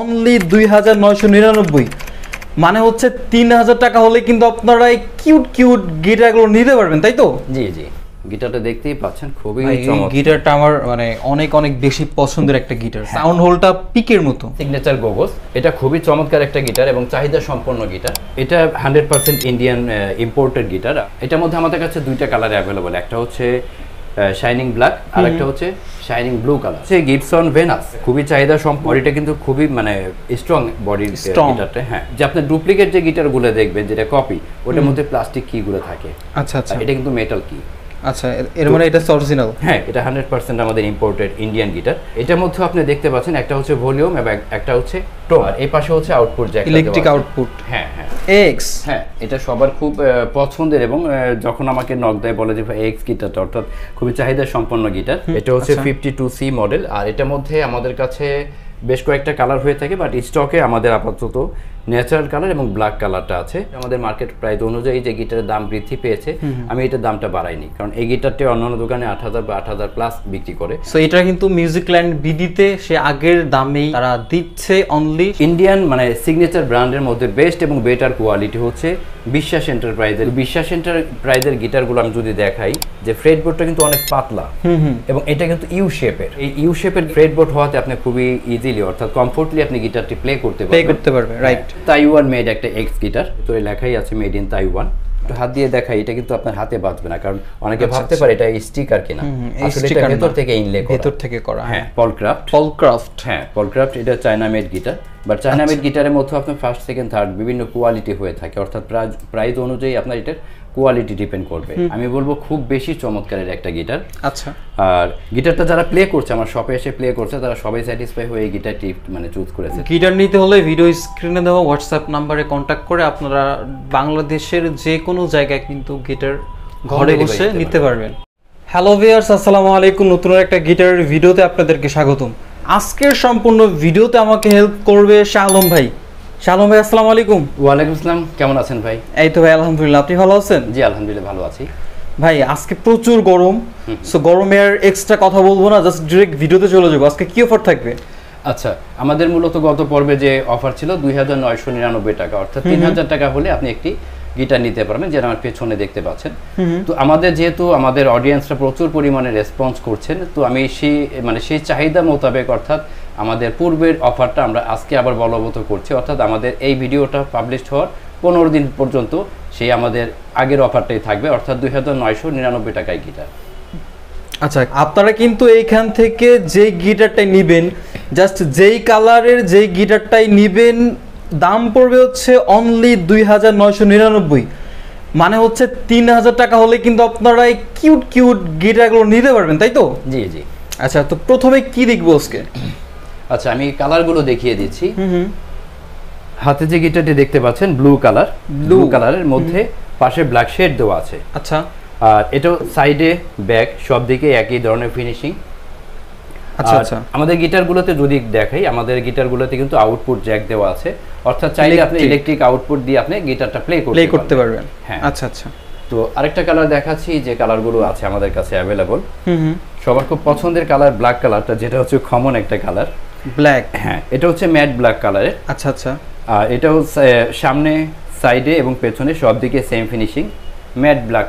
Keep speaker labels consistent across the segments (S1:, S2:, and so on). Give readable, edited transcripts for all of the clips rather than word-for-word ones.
S1: Only 2999 মানে হচ্ছে 3000 টাকা হলে কিন্তু আপনারা এই কিউট কিউট গিটারগুলো নিতে পারবেন, তাই তো?
S2: জি জি, গিটারটা দেখতেই পাচ্ছেন, খুবই চমৎকার।
S1: গিটারটা আমার মানে অনেক অনেক বেশি পছন্দের একটা গিটার। সাউন্ড হোলটা পিকের মতো,
S2: সিগনেচার গোগোস। এটা খুবই চমৎকার একটা গিটার এবং চাহিদা সম্পন্ন গিটার। এটা 100% ইন্ডিয়ান ইম্পোর্টেড গিটার। এটার মধ্যে আমাদের কাছে দুইটা কালারে অ্যাভেলেবল, একটা হচ্ছে শাইনিং ব্ল্যাক আর একটা হচ্ছে শাইনিং ব্লু কালার। সে গিবসন ভেনাস খুবই চাহিদা সম্পন্ন। বডিটা কিন্তু খুবই মানে স্ট্রং বডির গিটারটা। হ্যাঁ, যে আপনি ডুপ্লিকেট যে গিটারগুলো দেখবেন যেটা কপি, ওটার মধ্যে প্লাস্টিক কিগুলো থাকে।
S1: আচ্ছা আচ্ছা,
S2: এটা কিন্তু মেটাল কি।
S1: আচ্ছা, এর মানে এটা অরিজিনাল?
S2: হ্যাঁ, এটা 100% আমাদের ইম্পোর্টেড ইন্ডিয়ান গিটার। এটার মধ্যে আপনি দেখতে পাচ্ছেন একটা হচ্ছে ভলিউম এবং একটা হচ্ছে টোন, আর এই পাশে হচ্ছে আউটপুট জ্যাক,
S1: ইলেকট্রিক আউটপুট।
S2: হ্যাঁ হ্যাঁ,
S1: এক্স।
S2: হ্যাঁ, এটা সবার খুব পছন্দের এবং যখন আমাকে নক দেয় বলে যে এক্স গিটারটা, অর্থাৎ খুবই চাহিদা সম্পন্ন গিটার। এটা হচ্ছে 52C মডেল, আর এটার মধ্যে আমাদের কাছে বেশ কয়েকটা কালার হয়ে থাকে, বাট স্টকে আমাদের আপাতত ন্যাচারাল কালার এবং ব্ল্যাক কালারটা আছে। আমাদের মার্কেট প্রাইস অনুযায়ী যে গিটারের দাম বৃদ্ধি পেয়েছে, আমি এটার দামটা বাড়াইনি, কারণ এই গিটারটি অন্যান্য দোকানে 8000 বা 8000 প্লাস বিক্রি করে।
S1: সো এটা কিন্তু মিউজিকল্যান্ড বিডিতে সে আগের দামেই তারা দিচ্ছে। অনলি
S2: ইন্ডিয়ান মানে সিগনেচার ব্র্যান্ডের মধ্যে বেস্ট এবং বেটার কোয়ালিটি হচ্ছে বিশ্বাস এন্টারপ্রাইজের। বিশ্বাস এন্টারপ্রাইজের গিটারগুলো আমি যদি দেখাই, যে ফ্রেটবোর্ডটা কিন্তু অনেক পাতলা এবং এটা কিন্তু ইউ শেপের। এই ইউ শেপের ফ্রেটবোর্ড হওয়াতে আপনি খুবই ইজিলি অর্থাৎ কমফোর্টলি আপনি গিটারটি প্লে করতে পারবেন। রাইট, তাইওয়ান মেড একটা এক্স গিটার, তো লেখাই আছে মেড ইন তাইওয়ান। একটু হাত দিয়ে দেখাই, এটা কিন্তু আপনার হাতে বাজবে না, কারণ অনেকে ভাবতে পারে এটা স্টিকার কিনা, আসলে এটা ভেতর থেকে ইনলে করা,
S1: ভেতর থেকে করা।
S2: হ্যাঁ, পলক্রাফট। হ্যাঁ, পলক্রাফট। এটা China made guitar, but China made গিটারের মধ্যে আপনার ফার্স্ট সেকেন্ড থার্ড বিভিন্ন কোয়ালিটি হয়ে থাকে, অর্থাৎ প্রাইস অনুযায়ী আপনার এটার কোয়ালিটি ডিপেন্ড করবে। আমি বলবো খুব বেশি চমৎকারের একটা গিটার।
S1: আচ্ছা,
S2: আর গিটারটা যারা প্লে করছে, আমার শপে এসে প্লে করছে, তারা সবাই স্যাটিসফাই হয়ে এই গিটারটি মানে চুজ করেছে।
S1: গিটার নিতে হলে ভিডিও স্ক্রিনে দেওয়া হোয়াটসঅ্যাপ নাম্বারে কন্ট্যাক্ট করে আপনারা বাংলাদেশের যে কোনো জায়গায় কিন্তু গিটার ঘরে বসে নিতে পারবেন। হ্যালো ভিউয়ার্স, আসসালামু আলাইকুম। নতুন একটা গিটারের ভিডিওতে আপনাদেরকে স্বাগতম। আজকের সম্পূর্ণ ভিডিওতে আমাকে হেল্প করবে শালম ভাই। শালম ভাই, আসসালামু আলাইকুম।
S2: ওয়ালাইকুম আসসালাম, কেমন আছেন ভাই?
S1: এই তো ভাই, আলহামদুলিল্লাহ। আপনি ভালো আছেন?
S2: জি আলহামদুলিল্লাহ ভালো আছি
S1: ভাই। আজকে প্রচুর গরম, সো গরমে আর এক্সট্রা কথা বলবো না, জাস্ট ডিরেক্ট ভিডিওতে চলে যাবো। আজকে কি অফার থাকবে?
S2: আচ্ছা, আমাদের মূলত গত পর্বে যে অফার ছিল 2999 টাকা, অর্থাৎ 3000 টাকা হলে আপনি একটি গিটার নিতে পারবেন, যেটা আমার পেছনে দেখতে পাচ্ছেন। তো আমাদের যেহেতু আমাদের অডিয়েন্সরা প্রচুর পরিমাণে রেসপন্স করছেন, তো আমি সেই চাহিদা মোতাবেক অর্থাৎ আমাদের পূর্বের অফারটা আমরা আজকে আবার বলবৎ করছি, অর্থাৎ আমাদের এই ভিডিওটা পাবলিশ হওয়ার 15 দিন পর্যন্ত সেই আমাদের আগের অফারটাই থাকবে, অর্থাৎ 2999 টাকায় গিটার।
S1: আচ্ছা, আপনারা কিন্তু এইখান থেকে যে গিটারটাই নিবেন, জাস্ট যেই কালারের যেই গিটারটাই নিবেন, দাম পড়বে হচ্ছে অনলি 2999, মানে হচ্ছে 3000 টাকা হলে কিন্তু আপনারা এই কিউট কিউট গিটারগুলো নিতে পারবেন, তাই তো?
S2: জি জি।
S1: আচ্ছা, তো প্রথমে কি দেখবো আজকে?
S2: আচ্ছা, আমি কালারগুলো দেখিয়ে দিচ্ছি। হাতে যে গিটারটি দেখতে পাচ্ছেন ব্লু কালারের মধ্যে পাশে ব্ল্যাক শেড দেওয়া আছে।
S1: আচ্ছা,
S2: আর এটা সাইডে ব্যাক সব দিকে একই ধরনের ফিনিশিং।
S1: আচ্ছা আচ্ছা,
S2: আমাদের গিটারগুলোতে যদি দেখাই, আমাদের গিটারগুলোতে কিন্তু আউটপুট জ্যাক দেওয়া আছে, অর্থাৎ চাইলে আপনি ইলেকট্রিক আউটপুট দিয়ে আপনি গিটারটা প্লে করতে পারবেন। হ্যাঁ,
S1: আচ্ছা আচ্ছা।
S2: তো আরেকটা কালার দেখাচ্ছি, যে কালারগুলো আছে আমাদের কাছে অ্যাভেলেবল। সবার খুব পছন্দের কালার ব্ল্যাক কালারটা, যেটা হচ্ছে কমন একটা কালার,
S1: ব্ল্যাক।
S2: হ্যাঁ, এটা হচ্ছে ম্যাট ব্ল্যাক কালারের।
S1: আচ্ছা আচ্ছা।
S2: আর এটা হচ্ছে সামনে, সাইডে এবং পেছনে সব দিকে সেম ফিনিশিং, ম্যাট ব্ল্যাক।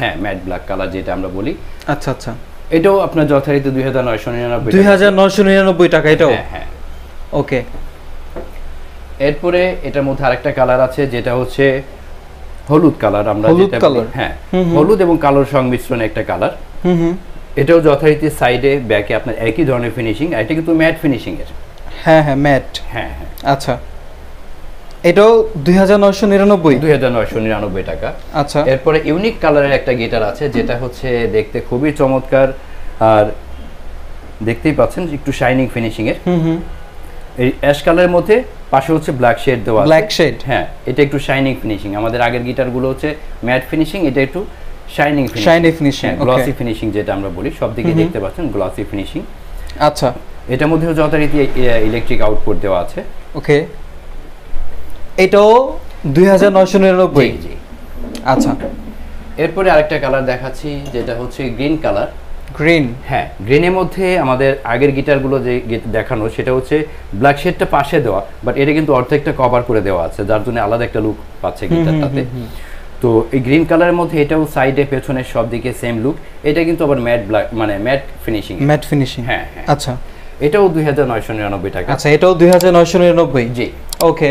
S2: হ্যাঁ, ম্যাট ব্ল্যাক কালার যেটা আমরা বলি।
S1: আচ্ছা আচ্ছা।
S2: এটাও আপনার যথারীতি
S1: 2999 টাকা এটাও?
S2: হ্যাঁ।
S1: ওকে।
S2: এরপরে এটার মধ্যে আরেকটা কালার আছে, যেটা হচ্ছে হলুদ কালার। আমরা যেটা বলি, হ্যাঁ, হলুদ এবং কালোর সংমিশ্রণে একটা কালার। এটাও যথারীতি সাইডে ব্যাকে আপনার একই ধরনের ফিনিশিং, আর এটা কিন্তু ম্যাট ফিনিশিং এর।
S1: হ্যাঁ হ্যাঁ, ম্যাট।
S2: হ্যাঁ হ্যাঁ।
S1: আচ্ছা, এটাও
S2: 2999 টাকা।
S1: আচ্ছা।
S2: এরপরে ইউনিক কালারের একটা গিটার আছে, যেটা হচ্ছে দেখতে খুবই চমৎকার, আর দেখতেই পাচ্ছেন একটু শাইনিং ফিনিশিং এর। এই অ্যাশ কালারের মধ্যে পাশে হচ্ছে ব্ল্যাক শেড দেওয়া আছে।
S1: Black shade.
S2: হ্যাঁ, এটা একটু শাইনিং ফিনিশিং। আমাদের আগের গিটারগুলো হচ্ছে ম্যাট ফিনিশিং, এটা একটু শাইনিং ফিনিশিং, গ্লসি ফিনিশিং যেটা আমরা বলি। সব দিকে দেখতে পাচ্ছেন গ্লসি ফিনিশিং।
S1: আচ্ছা,
S2: এটার মধ্যেও যথারীতি ইলেকট্রিক আউটপুট দেওয়া আছে।
S1: ওকে। এটাও 2999?
S2: জি।
S1: আচ্ছা।
S2: এরপরে আরেকটা কালার দেখাচ্ছি, যেটা হচ্ছে গ্রিন কালার।
S1: গ্রিন।
S2: হ্যাঁ, গ্রিনের মধ্যে আমাদের আগের গিটারগুলো যে দেখানো সেটা হচ্ছে ব্ল্যাক শেডটা পাশে দেওয়া, বাট এটা কিন্তু অর্ধেকটা কভার করে দেওয়া আছে, যার জন্য আলাদা একটা লুক পাচ্ছে গিটারটাতে। তো এই গ্রিন কালারের মধ্যে এটাও সাইডে পেছনে সব দিকে সেম লুক। এটা কিন্তু আবার ম্যাট ব্ল্যাক, মানে ম্যাট ফিনিশিং।
S1: Mat finishing.
S2: হ্যাঁ।
S1: আচ্ছা,
S2: এটাও 2999 টাকা।
S1: আচ্ছা, এটাও 2999।
S2: জি।
S1: ওকে,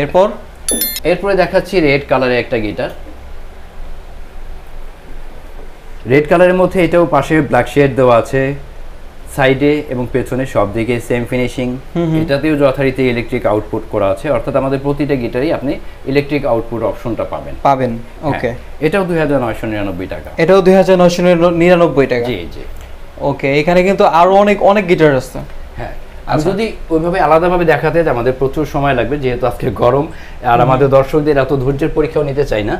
S2: এরপরে দেখাচ্ছি রেড কালারের একটা গিটার। রেড কালারের মধ্যে এটাও পাশে ব্ল্যাক শেড দেওয়া আছে, সাইডে এবং পেছনে সব দিকে সেম ফিনিশিং। এটাতেও যথারীতি ইলেকট্রিক আউটপুট করা আছে, অর্থাৎ আমাদের প্রতিটা গিটারেই আপনি ইলেকট্রিক আউটপুট অপশনটা পাবেন।
S1: ওকে,
S2: এটাও 2999 টাকা।
S1: এটাও 2999 টাকা।
S2: জি জি।
S1: ওকে, এখানে কিন্তু আরো অনেক গিটার আছে।
S2: হ্যাঁ, আমি যদি ওইভাবে আলাদাভাবে দেখাতে আমাদের প্রচুর সময় লাগবে, যেহেতু আজকে গরম আর আমাদের দর্শকদের এত ধৈর্যের পরীক্ষাও নিতে চাই না।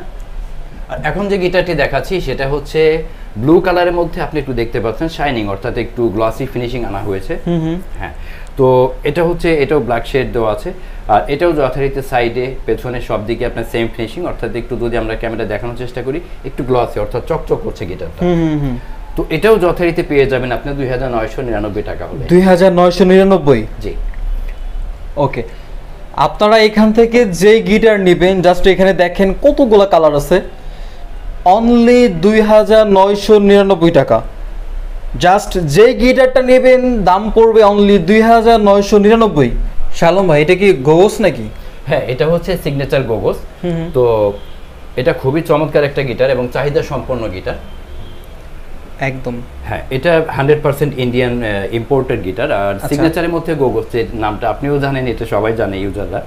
S2: আর এখন যে গিটারটি দেখাচ্ছি সেটা হচ্ছে ব্লু কালারের মধ্যে, আপনি একটু দেখতে পাচ্ছেন শাইনিং, অর্থাৎ একটু গ্লসি ফিনিশিং আনা হয়েছে। হ্যাঁ, তো এটা হচ্ছে, এটাও ব্ল্যাক শেড দেওয়া আছে, আর এটাও যথারীতি সাইডে পেছনে সব দিকে আপনার সেম ফিনিশিং, অর্থাৎ একটু যদি আমরা ক্যামেরা দেখানোর চেষ্টা করি একটু গ্লসি, অর্থাৎ চকচক করছে গিটারটা। তো এটাও যথারীতি পেয়ে যাবেন আপনি 2999 টাকা হলে।
S1: 2999।
S2: জি।
S1: ওকে, আপনারা এখান থেকে যে গিটার নেবেন, জাস্ট এখানে দেখেন কতগুলো কালার আছে, অনলি 2999 টাকা। জাস্ট যে গিটারটা নেবেন দাম পড়বে অনলি 2999। শালম ভাই, এটা কি গোগস নাকি?
S2: হ্যাঁ, এটা হচ্ছে সিগনেচার গোগস। তো এটা খুবই চমৎকার একটা গিটার এবং চাহিদা সম্পন্ন গিটার
S1: একদম।
S2: হ্যাঁ, এটা 100% ইন্ডিয়ান ইম্পোর্টেড গিটার। আর সিগনেচারের মধ্যে গোগস যে নামটা আপনিও জানেন, এটা সবাই জানে ইউজাররা।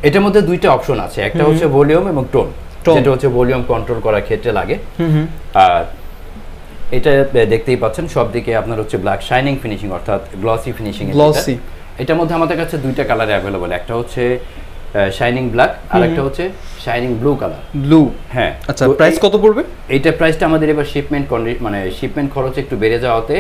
S2: এটার মধ্যে দুইটা অপশন আছে, একটা হচ্ছে ভলিউম এবং টোন, যেটা হচ্ছে ভলিউম কন্ট্রোল করার ক্ষেত্রে লাগে। আর এটা দেখতেই পাচ্ছেন সব দিকে আপনার হচ্ছে ব্ল্যাক শাইনিং ফিনিশিং, অর্থাৎ গ্লসি ফিনিশিং। এটার মধ্যে আমাদের কাছে দুইটা কালারে অ্যাভেলেবল, একটা হচ্ছে শাইনিং ব্ল্যাক আর একটা হচ্ছে শাইনিং ব্লু কালার। হ্যাঁ।
S1: আচ্ছা, প্রাইস কত পড়বে?
S2: এইটা প্রাইসটা আমাদের এবার শিপমেন্ট খরচ একটু বেড়ে যাওয়াতে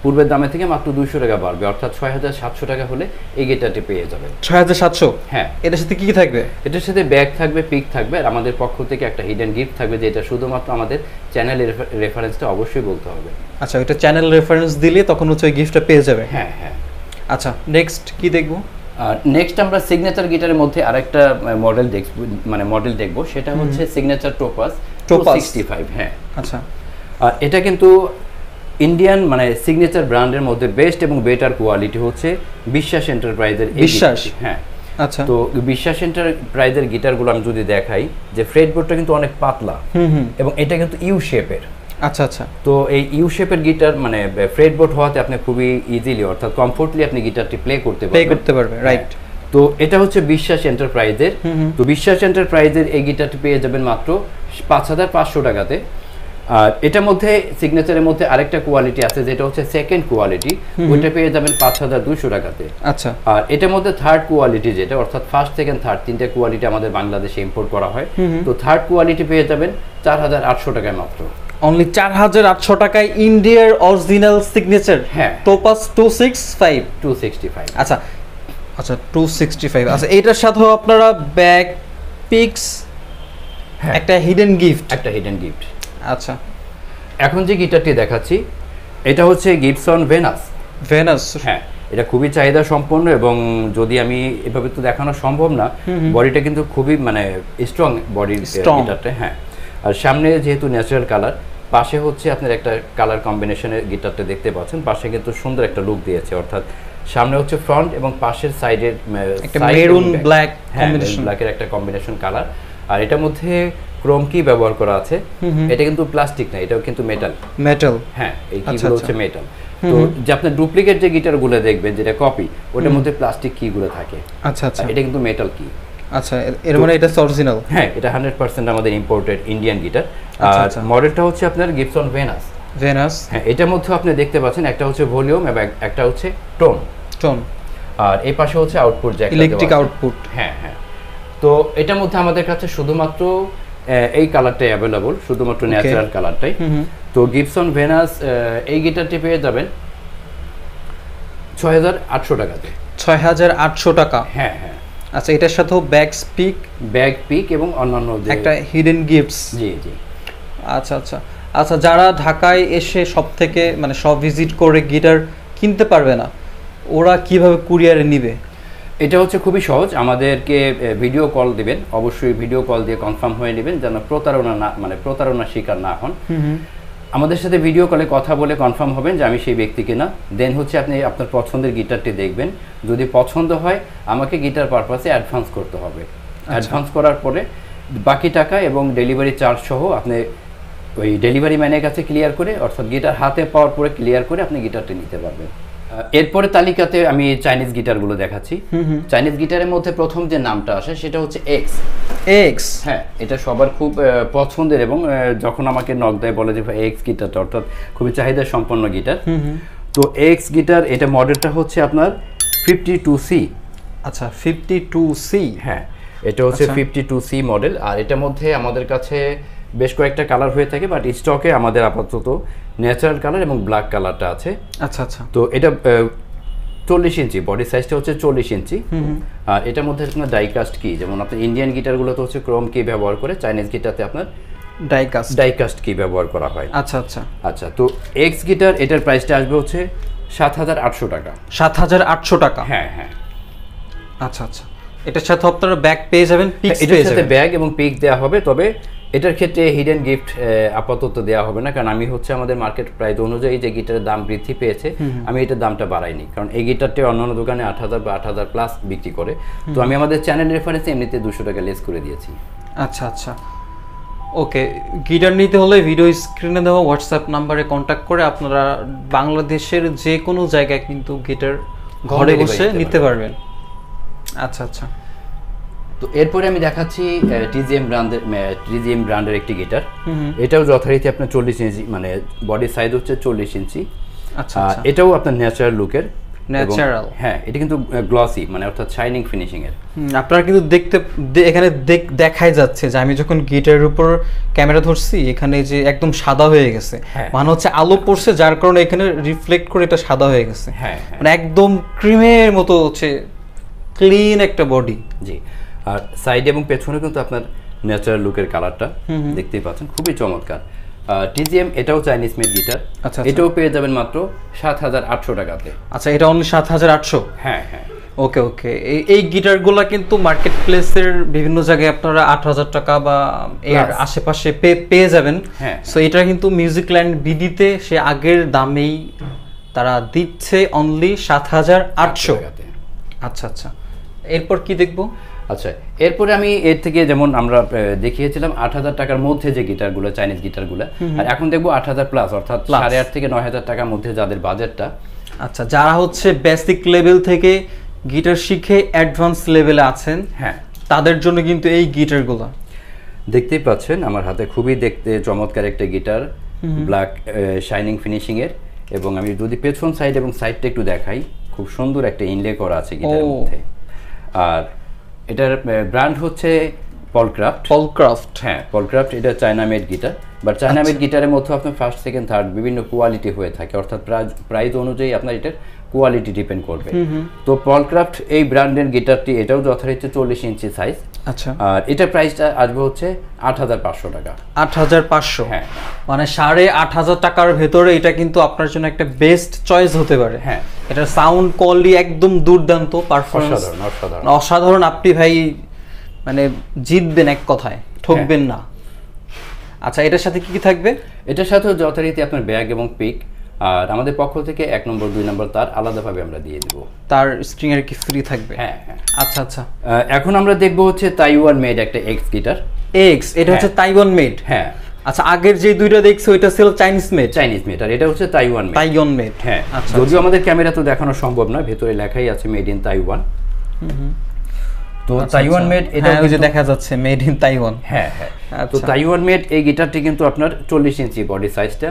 S2: পূর্বের দামে থেকে মাত্র 200 টাকা বাড়বে, অর্থাৎ 6700 টাকা হলে এই গিটারটি পেয়ে যাবেন।
S1: 6700?
S2: হ্যাঁ।
S1: এটার সাথে কি কি থাকবে?
S2: এটার সাথে ব্যাগ থাকবে, পিক থাকবে, আর আমাদের পক্ষ থেকে একটা হিডেন গিফট থাকবে, যেটা শুধুমাত্র আমাদের চ্যানেলের রেফারেন্সটা অবশ্যই বলতে হবে।
S1: আচ্ছা, ওটা চ্যানেল রেফারেন্স দিলে তখন হচ্ছে ওই গিফটটা পেয়ে যাবে।
S2: হ্যাঁ হ্যাঁ।
S1: আচ্ছা, নেক্সট কি দেখবো?
S2: নেক্সট আমরা সিগনেচার গিটারের মধ্যে আরেকটা মডেল দেখবো, সেটা হচ্ছে সিগনেচার টোপাস 265। হ্যাঁ।
S1: আচ্ছা,
S2: এটা কিন্তু ইন্ডিয়ান সিগনেচার ব্র্যান্ডের মধ্যে বেস্ট এবং বেটার কোয়ালিটি হচ্ছে বিশ্বাস এন্টারপ্রাইজের।
S1: বিশ্বাস?
S2: হ্যাঁ।
S1: আচ্ছা,
S2: তো বিশ্বাস এন্টারপ্রাইজের গিটারগুলো আমি যদি দেখাই, যে ফ্রেটবোর্ডটা কিন্তু অনেক পাতলা এবং এটা কিন্তু ইউ শেপের।
S1: আচ্ছা আচ্ছা।
S2: তো এই ইউ শেপের গিটার ফ্রেটবোর্ড হওয়াতে আপনি খুবই ইজিলি, অর্থাৎ কমফোর্টলি আপনি গিটারটি প্লে করতে পারবেন।
S1: রাইট।
S2: তো এটা হচ্ছে বিশ্বাস এন্টারপ্রাইজের। তো বিশ্বাস এন্টারপ্রাইজের এই গিটারটি পেয়ে যাবেন মাত্র 5500 টাকাতে। আর এটার মধ্যে সিগনেচারের মধ্যে আরেকটা কোয়ালিটি আছে, যেটা হচ্ছে সেকেন্ড কোয়ালিটি, ওইটা পেয়ে যাবেন 5200 টাকাতে।
S1: আচ্ছা।
S2: আর এটার মধ্যে থার্ড কোয়ালিটি যেটা, অর্থাৎ ফার্স্ট সেকেন্ড থার্ড তিনটা কোয়ালিটি আমাদের বাংলাদেশে ইম্পোর্ট করা হয়। তো থার্ড কোয়ালিটি পেয়ে যাবেন 4800 টাকায় মাত্র।
S1: অনলি 4800 টাকায় ইন্ডিয়ার অরিজিনাল সিগনেচার।
S2: হ্যাঁ,
S1: টোপাস 265। আচ্ছা আচ্ছা, 265। আচ্ছা, এটার সাথেও আপনারা ব্যাক পিক্স, একটা হিডেন গিফট।
S2: আচ্ছা, এখন যে গিটারটি দেখাচ্ছি এটা হচ্ছে গিবসন ভেনাস। হ্যাঁ, এটা খুবই চাহিদা সম্পন্ন এবং যদি আমি এভাবে তো দেখানো সম্ভব না, বডিটা কিন্তু খুবই স্ট্রং বডির গিটারটা। হ্যাঁ, আর সামনে যেহেতু ন্যাচারাল কালার, পাশে হচ্ছে আপনার একটা কালার কম্বিনেশনের গিটারটা দেখতে পাচ্ছেন, পাশে কিন্তু সুন্দর একটা লুক দিয়েছে, অর্থাৎ সামনে হচ্ছে ফ্রন্ট এবং পাশের সাইডের
S1: একটা মেরুন ব্ল্যাক কম্বিনেশন,
S2: ব্ল্যাকের একটা কম্বিনেশন কালার। আর এটার মধ্যে ক্রোম কি ব্যবহার করা আছে। এটা কিন্তু প্লাস্টিক না, এটাও কিন্তু মেটাল। হ্যাঁ, এই কিগুলো হচ্ছে মেটাল। তো যে আপনি ডুপ্লিকেট যে গিটারগুলো দেখবেন যেটা কপি, ওটার মধ্যে প্লাস্টিক কিগুলো থাকে।
S1: আচ্ছা আচ্ছা,
S2: এটা কিন্তু মেটাল কি।
S1: আচ্ছা, এর মানে এটা অরিজিনাল?
S2: হ্যাঁ, এটা 100% আমাদের ইম্পোর্টেড ইন্ডিয়ান গিটার। আর মডেলটা হচ্ছে আপনার গিবসন ভেনাস। হ্যাঁ, এটার মধ্যে আপনি দেখতে পাচ্ছেন একটা হচ্ছে ভলিউম এবং একটা হচ্ছে টোন। আর এই পাশে হচ্ছে আউটপুট, জ্যাক,
S1: ইলেকট্রিক আউটপুট।
S2: হ্যাঁ হ্যাঁ। তো এটার মধ্যে আমাদের কাছে শুধুমাত্র এই কালারটাই অ্যাভেলেবল, শুধুমাত্র ন্যাচারাল কালারটাই। তো গিবসন ভেনাস এই গিটারটি পেয়ে যাবেন 6800 টাকাতে।
S1: 6800 টাকা?
S2: হ্যাঁ হ্যাঁ।
S1: আচ্ছা, এটার সাথেও ব্যাক পিক
S2: এবং অন্যান্য
S1: একটা হিডেন গিফটস।
S2: জি জি।
S1: আচ্ছা আচ্ছা। আচ্ছা, যারা ঢাকায় এসে সব ভিজিট করে গিটার কিনতে পারবে না, ওরা কিভাবে কুরিয়ারে নিবে?
S2: এটা হচ্ছে খুবই সহজ। আমাদেরকে ভিডিও কল দিবেন, অবশ্যই ভিডিও কল দিয়ে কনফার্ম হয়ে নেবেন যেন প্রতারণার শিকার না হন। আমাদের সাথে ভিডিও কলে কথা বলে কনফার্ম হবেন যে আমি সেই ব্যক্তি কিনা। দেন হচ্ছে আপনি আপনার পছন্দের গিটারটি দেখবেন, যদি পছন্দ হয় আমাকে গিটার পারপাসে অ্যাডভান্স করতে হবে। অ্যাডভান্স করার পরে বাকি টাকা এবং ডেলিভারি চার্জ সহ আপনি ওই ডেলিভারি ম্যানের কাছে ক্লিয়ার করে, অর্থাৎ গিটার হাতে পাওয়ার পরে ক্লিয়ার করে আপনি গিটারটি নিতে পারবেন। এরপরে তালিকাতে আমি চাইনিজ গিটারগুলো দেখাচ্ছি। চাইনিজ গিটারের মধ্যে প্রথম যে নামটা আসে সেটা হচ্ছে এক্স। হ্যাঁ, এটা সবার খুব পছন্দের এবং যখন আমাকে নক দেয় বলে যে এক্স গিটারটা, অর্থাৎ খুবই চাহিদা সম্পন্ন গিটার। তো এক্স গিটার, এটা মডেলটা হচ্ছে আপনার 52C।
S1: আচ্ছা, 52C।
S2: হ্যাঁ, এটা হচ্ছে 52C মডেল। আর এটার মধ্যে আমাদের কাছে বেশ কয়েকটা কালার হয়ে থাকে, বাট স্টকে আমাদের আপাতত ন্যাচারাল কালার এবং ব্ল্যাক কালারটা আছে।
S1: আচ্ছা আচ্ছা।
S2: তো এটা 40 ইঞ্চি, বডি সাইজটা হচ্ছে 40 ইঞ্চি। আর এটার মধ্যে আপনার ডাইকাস্ট কি, যেমন আপনার ইন্ডিয়ান গিটারগুলোতে হচ্ছে ক্রোম কি ব্যবহার করে, চাইনিজ গিটারতে আপনার ডাইকাস্ট কি ব্যবহার করা হয়।
S1: আচ্ছা আচ্ছা
S2: আচ্ছা। তো এক্স গিটার, এটার প্রাইসটা আসবে হচ্ছে 7,800 টাকা।
S1: 7,800 টাকা?
S2: হ্যাঁ হ্যাঁ।
S1: আচ্ছা আচ্ছা। এটার সাথে আপনারা ব্যাগ পেয়ে যাবেন, পিক্স পেয়ে যাবেন।
S2: এটার সাথে ব্যাগ এবং পিক দেওয়া হবে, তবে এটার ক্ষেত্রে হিডেন গিফট আপাতত দেওয়া হবে না, কারণ আমি হচ্ছে আমাদের মার্কেট প্রাইস অনুযায়ী যে গিটারের দাম বৃদ্ধি পেয়েছে, আমি এটার দামটা বাড়াইনি, কারণ এই গিটারটি অন্যান্য দোকানে 8,000 বা 8,000 প্লাস বিক্রি করে। তো আমি আমাদের চ্যানেল রেফারেন্সে এমনিতে 200 টাকা লেস করে দিয়েছি।
S1: আচ্ছা আচ্ছা, ওকে। গিটার নিতে হলে ভিডিও স্ক্রিনে দেওয়া হোয়াটসঅ্যাপ নাম্বারে কন্ট্যাক্ট করে আপনারা বাংলাদেশের যে কোনো জায়গায় কিন্তু গিটার ঘরে বসে নিতে পারবেন। আচ্ছা আচ্ছা।
S2: তো এরপরে আমি দেখাচ্ছি টিজিএম ব্র্যান্ডের একটি গিটার। এটাও যথারীতি আপনার 40 ইঞ্চি, মানে বডি সাইজ হচ্ছে 40 ইঞ্চি।
S1: আচ্ছা।
S2: এটাও আপনার ন্যাচারাল লুকের।
S1: ন্যাচারাল?
S2: হ্যাঁ, এটা কিন্তু গ্লসি, মানে অর্থাৎ শাইনিং ফিনিশিং এর।
S1: আপনারা কিন্তু এখানে দেখাই যাচ্ছে যে আমি যখন গিটারের উপর ক্যামেরা ধরছি, এখানে যে একদম সাদা হয়ে গেছে, মানে হচ্ছে আলো পড়ছে যার কারণে এখানে রিফ্লেক্ট করে এটা সাদা হয়ে গেছে।
S2: হ্যাঁ,
S1: মানে একদম ক্রিমের মতো হচ্ছে ক্লিন একটা বডি।
S2: জি। আর সাইডে এবং পেছনে কিন্তু আপনার ন্যাচারাল লুকের কালারটা দেখতেই পাচ্ছেন, খুবই চমৎকার। টিজিএম, এটাও চাইনিজ মেড গিটার। এটাও পেয়ে যাবেন মাত্র 7,800 টাকাতে।
S1: আচ্ছা, এটা অনলি 7,800?
S2: হ্যাঁ হ্যাঁ।
S1: ওকে ওকে। এই গিটারগুলো কিন্তু মার্কেট প্লেসের বিভিন্ন জায়গায় আপনারা 8,000 টাকা বা এর আশেপাশে পেয়ে যাবেন।
S2: হ্যাঁ।
S1: সো এটা কিন্তু মিউজিকল্যান্ড বিডিতে সে আগের দামেই তারা দিচ্ছে, অনলি 7,800 টাকাতে। আচ্ছা আচ্ছা। এরপর কি দেখবো?
S2: আচ্ছা, এরপরে আমি এর থেকে, যেমন আমরা দেখিয়েছিলাম 8,000 টাকার মধ্যে যে গিটারগুলো, চাইনিজ গিটারগুলো, আর এখন দেখবো 8,000 প্লাস, অর্থাৎ 8,500 থেকে 9,000 টাকার মধ্যে যাদের বাজেটটা।
S1: আচ্ছা, যারা হচ্ছে বেসিক লেভেল থেকে গিটার শিখে অ্যাডভান্স লেভেলে আছেন,
S2: হ্যাঁ,
S1: তাদের জন্য কিন্তু এই গিটারগুলো
S2: দেখতেই পাচ্ছেন আমার হাতে। খুবই দেখতে চমৎকার একটা গিটার, ব্ল্যাক শাইনিং ফিনিশিং এর। এবং আমি যদি পেছন সাইড এবং সাইডটা একটু দেখাই, খুব সুন্দর একটা ইনলে করা আছে গিটারের মধ্যে। আর এটার ব্র্যান্ড হচ্ছে পলক্রাফট। হ্যাঁ, পলক্রাফট। এটা China made guitar, but China made গিটারের মধ্যে আপনার ফার্স্ট, সেকেন্ড, থার্ড বিভিন্ন কোয়ালিটি হয়ে থাকে, অর্থাৎ প্রাইস অনুযায়ী আপনার এটার কোয়ালিটি ডিপেন্ড করবে। তো পলক্রাফট এই ব্র্যান্ডের গিটারটি, এটাও যথারীতি 40 ইঞ্চি সাইজ।
S1: আচ্ছা।
S2: আর এটার প্রাইসটা আসবে হচ্ছে 8,500 টাকা।
S1: 8,500?
S2: হ্যাঁ,
S1: মানে 8,500 টাকার ভেতরে এটা কিন্তু আপনার জন্য একটা বেস্ট চয়েস হতে পারে।
S2: হ্যাঁ,
S1: এটার সাউন্ড কোয়ালিটি একদম দুর্দান্ত, পারফরম্যান্স অসাধারণ। আপনি ভাই মানে জিতবেন, এক কথায় ঠকবেন না। আচ্ছা, এটার সাথে কি কি থাকবে?
S2: এটার সাথে যথারীতি আপনার ব্যাগ এবং পিক, আর আমাদের পক্ষ থেকে 1 নম্বর 2 নম্বর তার আলাদাভাবে আমরা দিয়ে দিব।
S1: তার স্ট্রিং এর কি ফ্রি থাকবে?
S2: হ্যাঁ হ্যাঁ।
S1: আচ্ছা আচ্ছা।
S2: এখন আমরা দেখবো হচ্ছে তাইওয়ান মেড একটা এক্স গিটার।
S1: এক্স, এটা হচ্ছে তাইওয়ান মেড?
S2: হ্যাঁ।
S1: আচ্ছা, আগের যে দুইটা দেখছি ওইটা ছিল চাইনিজ মেড,
S2: আর এটা হচ্ছে তাইওয়ান মেড। হ্যাঁ, যদিও আমাদের ক্যামেরা তো দেখানো সম্ভব নয়, ভেতরে লেখাই আছে মেড ইন তাইওয়ান। তো তাইওয়ান মেড, এটা ওই যে
S1: দেখা যাচ্ছে মেড ইন তাইওয়ান।
S2: হ্যাঁ হ্যাঁ। তো তাইওয়ান মেড এই গিটারটি কিন্তু আপনার 40 ইঞ্চি বডি সাইজটা।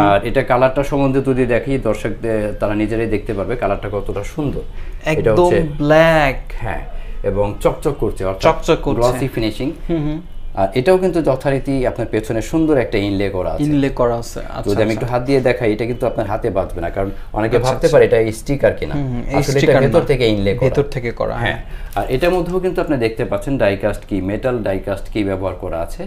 S2: আর এটা কালারটা সম্বন্ধে যদি দেখি, দর্শকদের তারা নিজেরাই দেখতে পারবে কালারটা কতটা সুন্দর। এটা হচ্ছে
S1: ব্ল্যাক।
S2: হ্যাঁ, এবং চকচক করছে,
S1: চকচক করছে,
S2: গ্লসি ফিনিশিং। আর এটাও কিন্তু যথারীতি আপনার পেছনে সুন্দর একটা ইনলে করা আছে।
S1: ইনলে করা আছে, আচ্ছা।
S2: যদি আমি একটু হাত দিয়ে দেখাই, এটা কিন্তু আপনার হাতে বাঁধবে না, কারণ অনেকে ভাবতে পারে এটা স্টিকার কিনা, আসলে এটা ভেতর থেকে ইনলে করা,
S1: ভেতর থেকে করা।
S2: হ্যাঁ। আর এটার মধ্যেও কিন্তু আপনি দেখতে পাচ্ছেন ডাইকাস্ট কি, মেটাল ডাইকাস্ট কি ব্যবহার করা আছে।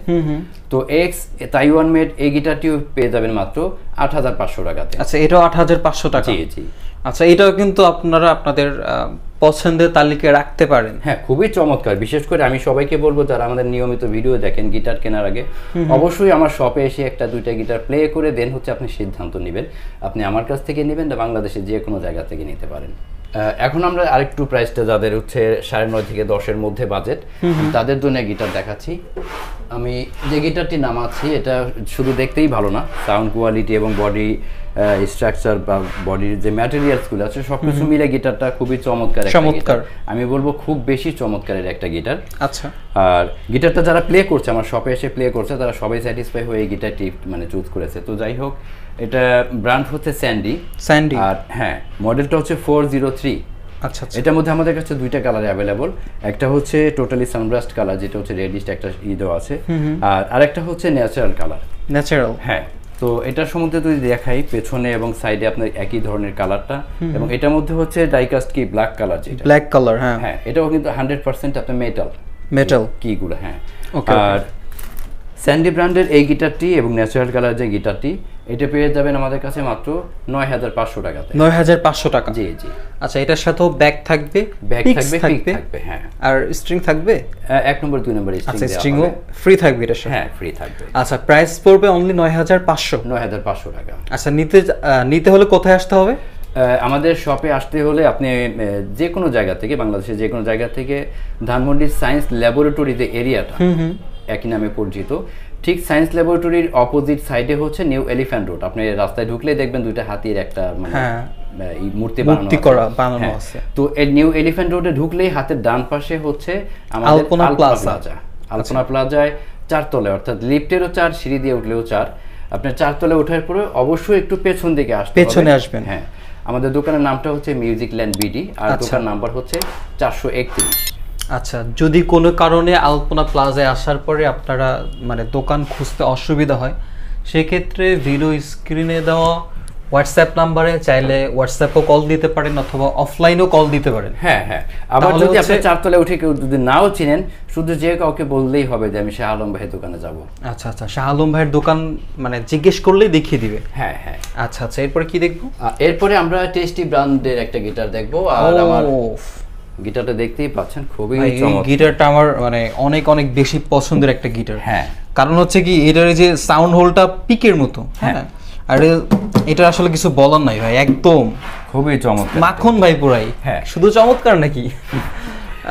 S2: তো এক্স তাইওয়ান মেড এই গিটারটিও পেয়ে যাবেন মাত্র ৮৫০০ টাকাতে।
S1: আচ্ছা, এটাও ৮৫০০ টাকা।
S2: জি জি।
S1: আচ্ছা, এটাও কিন্তু আপনারা আপনাদের পছন্দের তালিকায় রাখতে পারেন।
S2: হ্যাঁ, খুবই চমৎকার। বিশেষ করে আমি সবাইকে বলবো যারা আমাদের নিয়মিত ভিডিও দেখেন গিটার কেনার আগে অবশ্যই আমার শপে এসে একটা দুইটা গিটার প্লে করে দেন হচ্ছে আপনি সিদ্ধান্ত নেবেন আপনি আমার কাছ থেকে নেবেন না বাংলাদেশের যে কোনো জায়গা থেকে নিতে পারেন। এখন আমরা আরেকটু প্রাইসটা যাদের হচ্ছে 9.5 থেকে 10-এর মধ্যে বাজেট, তাদের জন্য গিটার দেখাচ্ছি। আমি যে গিটারটি নামাচ্ছি এটা শুধু দেখতেই ভালো না, সাউন্ড কোয়ালিটি এবং বডি স্ট্রাকচার বা বডির যে ম্যাটেরিয়ালসগুলো আছে সবকিছু মিলে গিটারটা খুবই চমৎকার। আমি বলবো খুব বেশি চমৎকারের একটা গিটার।
S1: আচ্ছা,
S2: আর গিটারটা যারা প্লে করছে আমার শপে এসে প্লে করছে তারা সবাই স্যাটিসফাই হয়ে এই গিটারটি মানে চুজ করেছে। তো যাই হোক, এটা ব্র্যান্ড হচ্ছে স্যান্ডি। আর হ্যাঁ, মডেলটা হচ্ছে 403।
S1: আচ্ছা,
S2: এটার মধ্যে আমাদের কাছে দুইটা কালার অ্যাভেলেবল, একটা হচ্ছে টোটালি সানব্রাস্ট কালার যেটা হচ্ছে রেডিশ একটা দেওয়া আছে, আর আরেকটা হচ্ছে ন্যাচারাল কালার।
S1: ন্যাচারাল,
S2: হ্যাঁ। তো এটার সম্বন্ধে যদি দেখাই, পেছনে এবং সাইডে আপনার একই ধরনের কালারটা, এবং এটার মধ্যে হচ্ছে ডাইকাস্ট কি ব্ল্যাক কালার, যেটা
S1: ব্ল্যাক কালার। হ্যাঁ
S2: হ্যাঁ, এটাও কিন্তু 100% আপনার মেটাল কিগুলো। হ্যাঁ। আর স্যান্ডি ব্র্যান্ডের এই গিটারটি এবং ন্যাচারাল কালার যে গিটারটি, এটা পেয়ে যাবেন আমাদের কাছে মাত্র ৯৫০০ টাকাতে।
S1: ৯৫০০ টাকা।
S2: জি জি।
S1: আচ্ছা, এটার সাথেও ব্যাগ থাকবে,
S2: পিক থাকবে। হ্যাঁ।
S1: আর স্ট্রিং থাকবে
S2: 1 নম্বর 2 নম্বর স্ট্রিং।
S1: আচ্ছা, স্ট্রিংও ফ্রি থাকবে এটার সাথে?
S2: হ্যাঁ, ফ্রি থাকবে।
S1: আচ্ছা, প্রাইস পড়বে অনলি ৯৫০০
S2: টাকা।
S1: আচ্ছা, নিতে হলে কোথায় আসতে হবে?
S2: আমাদের শপে আসতে হলে আপনি যে কোনো জায়গা থেকে, বাংলাদেশের যে কোনো জায়গা থেকে, ধানমন্ডি সায়েন্স ল্যাবরেটরি যে এরিয়াটা একই নামে পরিচিত, ঠিক সায়েন্স ল্যাবরেটরির অপোজিট সাইডে হচ্ছে নিউ এলিফ্যান্ট রোড। আপনি রাস্তায় ঢুকলে দেখবেন দুইটা হাতির একটা মানে মূর্তি বানানো আছে। তো এই নিউ এলিফ্যান্ট রোডে ঢুকলেই হাতের ডান পাশে হচ্ছে আমাদের আলপনা প্লাজা। আলপনা প্লাজায় 4 তলায়, অর্থাৎ লিফটেরও 4, সিঁড়ি দিয়ে উঠলেও 4। আপনার 4 তলায় ওঠার পরে অবশ্যই একটু পেছন দিকে
S1: পেছনে আসবেন।
S2: হ্যাঁ, আমাদের দোকানের নামটা হচ্ছে মিউজিক ল্যান্ড বিডি, আর দোকান নাম্বার হচ্ছে 431।
S1: আচ্ছা, যদি কোনো কারণে আলপনা প্লাজায় আসার পরে আপনারা মানে দোকান খুঁজতে অসুবিধা হয়, সেক্ষেত্রে ভিডিও স্ক্রিনে দেওয়া হোয়াটসঅ্যাপ নাম্বারে চাইলে হোয়াটসঅ্যাপও কল দিতে পারেন অথবা অফলাইনেও কল দিতে পারেন।
S2: হ্যাঁ হ্যাঁ। আবার যদি আপনি 4 তলায় উঠে কেউ যদি নাও চিনেন, শুধু যে কাউকে বললেই হবে যে আমি শাহ আলম ভাইয়ের দোকানে যাব।
S1: আচ্ছা আচ্ছা, শাহ আলম ভাইয়ের দোকান মানে জিজ্ঞেস করলেই দেখিয়ে দিবে?
S2: হ্যাঁ হ্যাঁ।
S1: আচ্ছা আচ্ছা, এরপরে কি দেখবো?
S2: এরপরে আমরা টেস্টি ব্র্যান্ডের একটা গিটার দেখবো। আর আমার গিটারটা দেখতেই পাচ্ছেন, খুবই চমৎকার।
S1: গিটারটা আমার মানে অনেক অনেক বেশি পছন্দের একটা গিটার।
S2: হ্যাঁ,
S1: কারণ হচ্ছে কি এটার যে সাউন্ড হোলটা পিকের মতো। হ্যাঁ, আর এটা আসলে কিছু বলার নাই ভাই, একদম
S2: খুবই চমৎকার,
S1: মাখন ভাই পুরাই।
S2: হ্যাঁ,
S1: শুধু চমৎকার নাকি?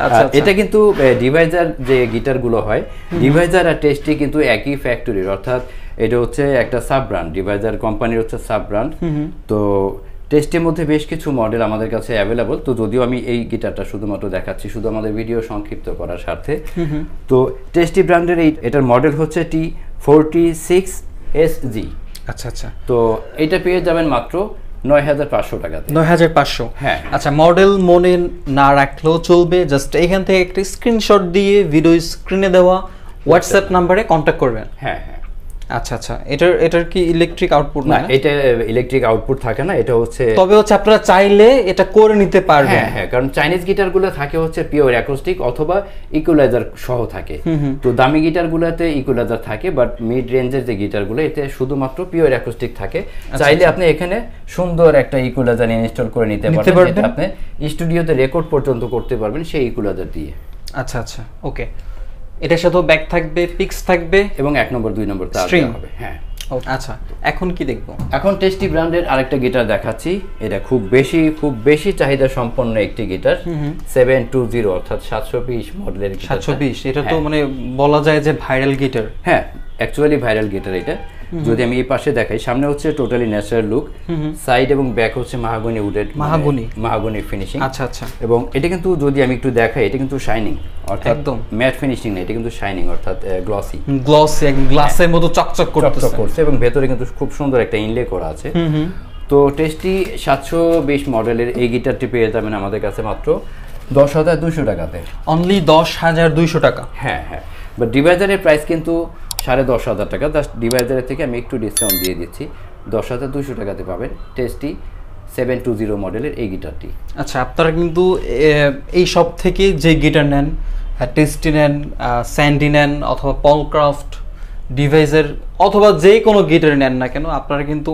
S2: আচ্ছা, এটা কিন্তু ডিভাইজার যে গিটারগুলো হয়, ডিভাইজার আর টেস্টি কিন্তু একই ফ্যাক্টরির, অর্থাৎ এটা হচ্ছে একটা সাব ব্র্যান্ড, ডিভাইজার কোম্পানির হচ্ছে সাব ব্র্যান্ড। তো টেস্টের মধ্যে বেশ কিছু মডেল আমাদের কাছে অ্যাভেলেবল। তো যদিও আমি এই গিটারটা শুধুমাত্র দেখাচ্ছি শুধু আমাদের ভিডিও সংক্ষিপ্ত করার স্বার্থে। তো টেস্টি ব্র্যান্ডের এটার মডেল হচ্ছে T46SG।
S1: আচ্ছা আচ্ছা,
S2: তো এটা পেয়ে যাবেন মাত্র ৯৫০০ টাকাতে।
S1: ৯৫০০?
S2: হ্যাঁ।
S1: আচ্ছা, মডেল মনে না রাখলেও চলবে, জাস্ট এখান থেকে একটা স্ক্রিনশট দিয়ে ভিডিও স্ক্রিনে দেওয়া হোয়াটসঅ্যাপ নাম্বারে কন্ট্যাক্ট করবেন।
S2: হ্যাঁ হ্যাঁ।
S1: আচ্ছা আচ্ছা, এটার কি ইলেকট্রিক আউটপুট? না,
S2: এটা ইলেকট্রিক আউটপুট থাকে না, এটা হচ্ছে
S1: তবে হচ্ছে আপনারা চাইলে এটা করে নিতে পারবেন।
S2: হ্যাঁ হ্যাঁ, কারণ চাইনিজ গিটারগুলো থাকে হচ্ছে পিওর অ্যাকোস্টিক অথবা ইকুয়ালাইজার সহ থাকে। তো দামি গিটারগুলোতে ইকুয়ালাইজার থাকে, বাট মিড রেঞ্জের যে গিটারগুলো এতে শুধুমাত্র পিওর অ্যাকোস্টিক থাকে। চাইলে আপনি এখানে সুন্দর একটা ইকুয়ালাইজার ইনস্টল করে নিতে পারবেন, যেটা আপনি স্টুডিওতে রেকর্ড পর্যন্ত করতে পারবেন সেই ইকুয়ালাইজার দিয়ে।
S1: আচ্ছা আচ্ছা, ওকে। এটার সাথেও ব্যাক থাকবে, পিক্স থাকবে এবং
S2: 1 নম্বর 2 নম্বর তার দেওয়া হবে। হ্যাঁ।
S1: আচ্ছা, এখন কি দেখবো?
S2: এখন টেস্টি ব্র্যান্ডের আরেকটা গিটার দেখাচ্ছি। এটা খুব বেশি চাহিদা সম্পন্ন একটি গিটার, 720 অর্থাৎ 720 মডেলের গিটার।
S1: 720, এটা তো মানে বলা যায় যে ভাইরাল গিটার।
S2: হ্যাঁ, অ্যাকচুয়ালি ভাইরাল গিটার এটা। যদি আমি এই পাশে দেখাই, সামনে হচ্ছে টোটালি ন্যাচারাল লুক, সাইড এবং ব্যাক হচ্ছে মাহাগনি উডেড, মাহাগনি ফিনিশিং।
S1: আচ্ছা আচ্ছা।
S2: এবং এটা কিন্তু যদি আমি একটু দেখাই, এটা কিন্তু শাইনিং, অর্থাৎ একদম ম্যাট ফিনিশিং না, এটা কিন্তু শাইনিং অর্থাৎ গ্লসি,
S1: গ্লাসের মতো চকচক
S2: করছে এবং ভেতরে কিন্তু খুব সুন্দর একটা ইনলে করা আছে। তো টেস্টি 720 মডেলের এই গিটারটি পেয়ে যাবেন আমাদের কাছে মাত্র 10,200 টাকাতে।
S1: অনলি 10,200 টাকা?
S2: হ্যাঁ হ্যাঁ। বাট ডিভাইজারের প্রাইস কিন্তু 10,500 টাকা। জাস্ট ডিভাইজারের থেকে আমি একটু ডিসকাউন্ট দিয়ে দিচ্ছি, 10,200 টাকাতে পাবেন টেস্টি 720 মডেলের এই গিটারটি।
S1: আচ্ছা, আপনারা কিন্তু এই সব থেকে যে গিটার নেন, টেস্টি নেন, স্যান্ডি নেন, অথবা পলক্রাফট, ডিভাইসের অথবা যে কোনো গিটার নেন না কেন, আপনারা কিন্তু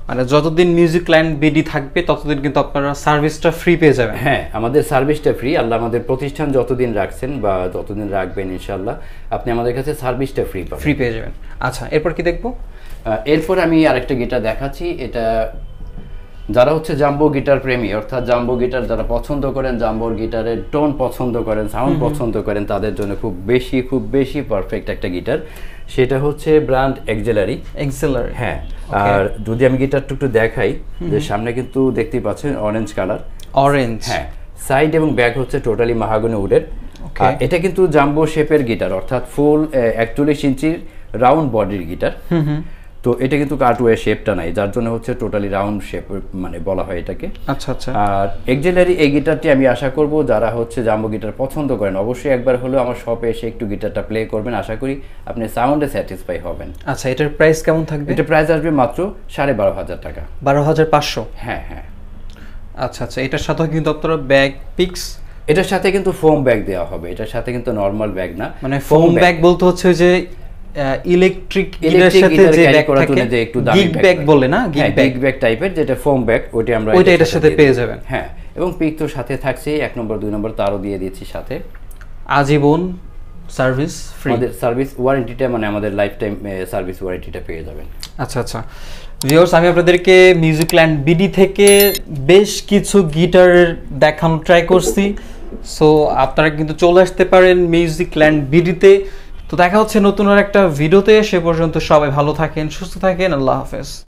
S1: মানে যতদিন মিউজিক্ল্যান্ড বিডি থাকবে ততদিন কিন্তু আপনারা সার্ভিসটা ফ্রি পেয়ে যাবেন।
S2: হ্যাঁ, আমাদের সার্ভিসটা ফ্রি। আল্লাহ আমাদের প্রতিষ্ঠান যতদিন রাখছেন বা যতদিন রাখবেন ইনশাআল্লাহ আপনি আমাদের কাছে সার্ভিসটা ফ্রি
S1: পেয়ে যাবেন। আচ্ছা, এরপর কি দেখবো?
S2: এরপর আমি আরেকটা গিটার দেখাচ্ছি। এটা যারা হচ্ছে জাম্বো গিটার প্রেমী, অর্থাৎ জাম্বো গিটার যারা পছন্দ করেন, জাম্বোর গিটারের টোন পছন্দ করেন, সাউন্ড পছন্দ করেন, তাদের জন্য খুব বেশি পারফেক্ট একটা গিটার। সেটা হচ্ছে ব্র্যান্ড এক্সেলারি। হ্যাঁ, আর যদি আমি গিটারটা একটু দেখাই, যে সামনে কিন্তু দেখতেই পাচ্ছেন অরেঞ্জ কালার। হ্যাঁ, সাইড এবং ব্যাক হচ্ছে টোটালি মাহাগনি উডের। এটা কিন্তু জাম্বো শেপের গিটার, অর্থাৎ ফুল 41 ইঞ্চির রাউন্ড বডির গিটার। তো এটা কিন্তু কাটওয়ে শেপটা নাই, যার জন্য হচ্ছে টোটালি রাউন্ড শেপ মানে বলা হয় এটাকে।
S1: আচ্ছা।
S2: আর এক্সেলারি এই গিটারটি আমি আশা করব যারা হচ্ছে জাম্বো গিটার পছন্দ করেন অবশ্যই একবার হলেও আমার শপে এসে একটু গিটারটা প্লে করবেন, আশা করি আপনি সাউন্ডে স্যাটিসফাই হবেন।
S1: আচ্ছা, এটার প্রাইস কেমন থাকবে?
S2: এটা প্রাইস আসবে মাত্র 12,500 টাকা।
S1: 12,500?
S2: হ্যাঁ।
S1: আচ্ছা, এটার সাথে কিন্তু আপনারা ব্যাগ পিক্স,
S2: এটার সাথে কিন্তু ফোম ব্যাগ দেওয়া হবে, এটার সাথে কিন্তু নরমাল ব্যাগ না।
S1: মানে ফোম ব্যাগ বলতে হচ্ছে যে ইলেকট্রিক গিটারের সাথে যে ব্যাগ থাকে,
S2: যে একটু দামি
S1: ব্যাগ বলে না,
S2: গিগ ব্যাগ টাইপের, যেটা ফোম ব্যাগ, ওইটা আমরা
S1: এটার সাথে পেয়ে যাবেন।
S2: হ্যাঁ, এবং পিক তো সাথে থাকছে 1 নম্বর 2 নম্বর তারও দিয়ে দিচ্ছি সাথে।
S1: আজীবন সার্ভিস ফ্রি।
S2: আমাদের সার্ভিস ওয়ারেন্টিটা মানে আমাদের লাইফ টাইম সার্ভিস ওয়ারেন্টিটা পেয়ে যাবেন।
S1: আচ্ছা। ভিউয়ার্স, আমি আপনাদেরকে মিউজিক্ল্যান্ড বিডি থেকে বেশ কিছু গিটার দেখানো ট্রাই করছি। সো আপনারা কিন্তু চলে আসতে পারেন মিউজিক্ল্যান্ড বিডিতে। তো দেখা হচ্ছে নতুন আর একটা ভিডিওতে। সে পর্যন্ত সবাই ভালো থাকেন, সুস্থ থাকেন। আল্লাহ হাফেজ।